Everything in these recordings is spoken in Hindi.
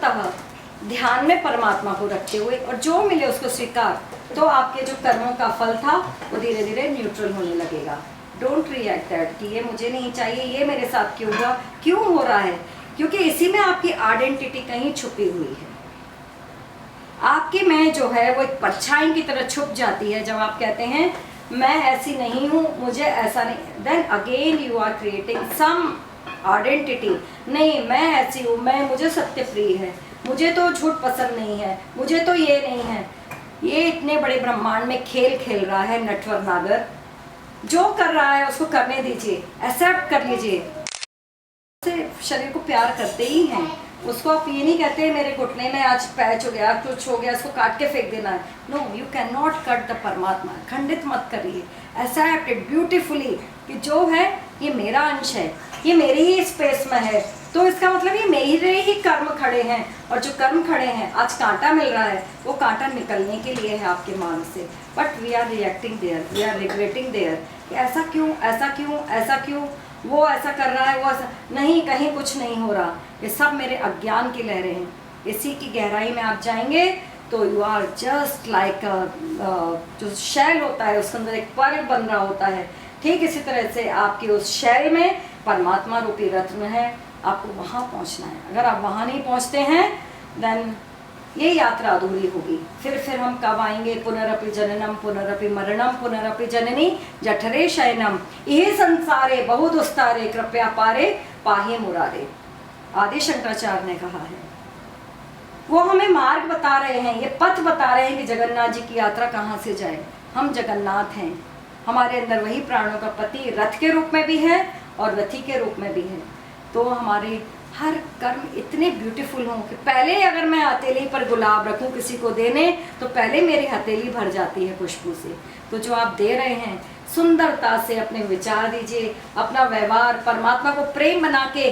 पूर्णतः ध्यान में परमात्मा को रखते हुए और जो मिले उसको स्वीकार, तो आपके जो कर्मों का फल था वो धीरे धीरे न्यूट्रल होने लगेगा। डोंट रिएक्ट दैट कि ये मुझे नहीं चाहिए, ये मेरे साथ क्यों हुआ, क्यों हो रहा है, क्योंकि इसी में आपकी आइडेंटिटी कहीं छुपी हुई है। आपकी मैं जो है वो एक परछाई की तरह छुप जाती है। जब आप कहते हैं मैं ऐसी नहीं हूँ, मुझे ऐसा नहीं, then again you are creating some identity. नहीं, मैं ऐसी हूँ, मुझे सत्य प्रिय है, मुझे तो झूठ पसंद नहीं है, मुझे तो ये नहीं है। ये इतने बड़े ब्रह्मांड में खेल खेल रहा है नटवर नागर। जो कर रहा है उसको करने दीजिए, एक्सेप्ट कर लीजिए। शरीर को प्यार करते ही हैं, उसको आप ये नहीं कहते मेरे घुटने में आज पैच हो गया, कुछ हो गया, इसको काट के फेंक देना है। No, you can not cut the परमात्मा। खंडित मत करिए, एक्सेप्ट इट ब्यूटीफुली कि जो है ये मेरा अंश है, ये मेरी ही स्पेस में है, तो इसका मतलब ये मेरे ही कर्म खड़े हैं। और जो कर्म खड़े हैं, आज कांटा मिल रहा है, वो कांटा निकलने के लिए है आपके मान से। But we are reacting there, we are regretting there कि ऐसा क्यों, ऐसा क्यों, ऐसा क्यों, वो ऐसा कर रहा है, वो ऐसा नहीं, कहीं कुछ नहीं हो रहा। ये सब मेरे अज्ञान की लहरें हैं। इसी की गहराई में आप जाएंगे तो यू आर जस्ट लाइक जो शैल होता है उसके अंदर एक पर्ल बन रहा होता है, ठीक इसी तरह से आपकी उस शैल में परमात्मा रूपी रत्न है। आपको वहाँ पहुँचना है। अगर आप वहाँ नहीं पहुँचते हैं देन ये यात्रा अधूरी होगी। फिर हम कब आएंगे? पुनरपि जननम पुनरपि मरणम पुनरपि जननी जठरे शयनम यही संसारे बहु दुस्तारे कृपया पारे पाहे मुरारे। आदि शंकराचार्य ने कहा है। वो हमें मार्ग बता रहे हैं, ये पथ बता रहे हैं कि जगन्नाथ जी की यात्रा कहाँ से जाए। हम जगन्नाथ हैं, हमारे अंदर वही प्राणों का पति रथ के रूप में भी है और रथी के रूप में भी है। तो हमारे हर कर्म इतने ब्यूटीफुल हों कि पहले अगर मैं हथेली पर गुलाब रखूं किसी को देने, तो पहले मेरी हथेली भर जाती है खुशबू से। तो जो आप दे रहे हैं सुंदरता से अपने विचार दीजिए, अपना व्यवहार परमात्मा को प्रेम बना के।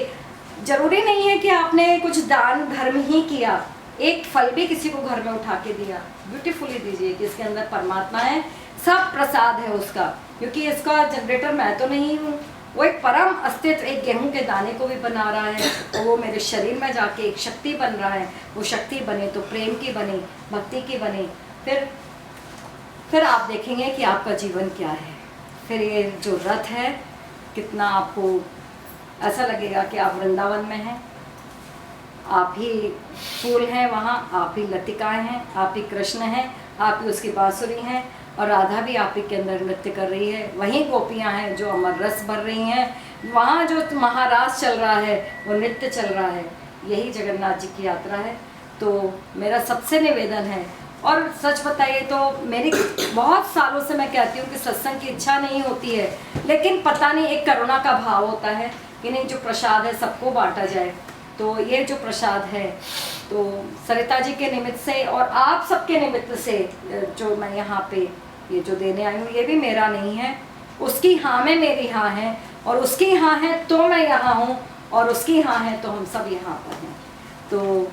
जरूरी नहीं है कि आपने कुछ दान धर्म ही किया, एक फल भी किसी को घर में उठा के दिया, ब्यूटीफुली दीजिए कि इसके अंदर परमात्मा है, सब प्रसाद है उसका। क्योंकि इसका जनरेटर मैं तो नहीं हूँ, वो एक परम अस्तित्व एक गेहूं के दाने को भी बना रहा है, और वो मेरे शरीर में जाके एक शक्ति बन रहा है। वो शक्ति बने तो प्रेम की बने, भक्ति की बने। फिर आप देखेंगे कि आपका जीवन क्या है। फिर ये जो रथ है, कितना आपको ऐसा लगेगा कि आप वृंदावन में हैं, आप ही फूल हैं वहाँ, आप ही लतिकाएँ हैं, आप ही कृष्ण हैं, आप ही उसकी बांसुरी हैं, और राधा भी आप ही के अंदर नृत्य कर रही है। वहीं गोपियाँ हैं जो अमर रस भर रही हैं, वहाँ जो महारास चल रहा है वो नृत्य चल रहा है। यही जगन्नाथ जी की यात्रा है। तो मेरा सबसे निवेदन है, और सच बताइए तो मेरी बहुत सालों से मैं कहती हूँ कि सत्संग की इच्छा नहीं होती है, लेकिन पता नहीं एक करुणा का भाव होता है कि नहीं, जो प्रसाद है सबको बांटा जाए। तो ये जो प्रसाद है, तो सरिता जी के निमित्त से और आप सबके निमित्त से जो मैं यहाँ पे ये जो देने आई हूँ, ये भी मेरा नहीं है, उसकी हाँ में मेरी हाँ है, और उसकी हाँ है तो मैं यहाँ हूँ, और उसकी हाँ है तो हम सब यहाँ पर हैं। तो